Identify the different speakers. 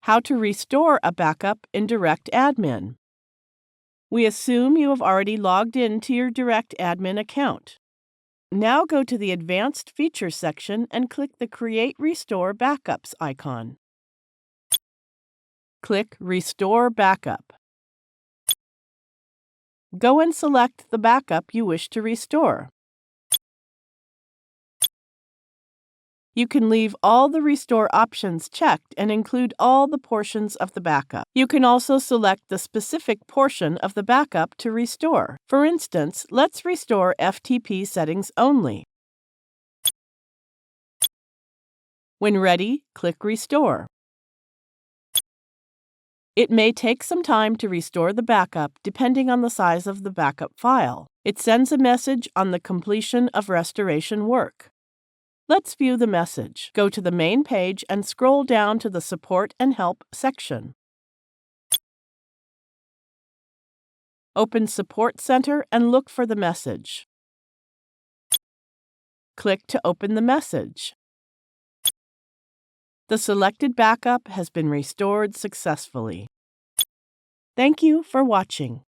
Speaker 1: How to restore a backup in DirectAdmin. We assume you have already logged in to your DirectAdmin account. Now go to the Advanced Features section and click the Create Restore Backups icon. Click Restore Backup. Go and select the backup you wish to restore. You can leave all the restore options checked and include all the portions of the backup. You can also select the specific portion of the backup to restore. For instance, let's restore FTP settings only. When ready, click Restore. It may take some time to restore the backup depending on the size of the backup file. It sends a message on the completion of restoration work. Let's view the message. Go to the main page and scroll down to the Support and Help section. Open Support Center and look for the message. Click to open the message. The selected backup has been restored successfully. Thank you for watching.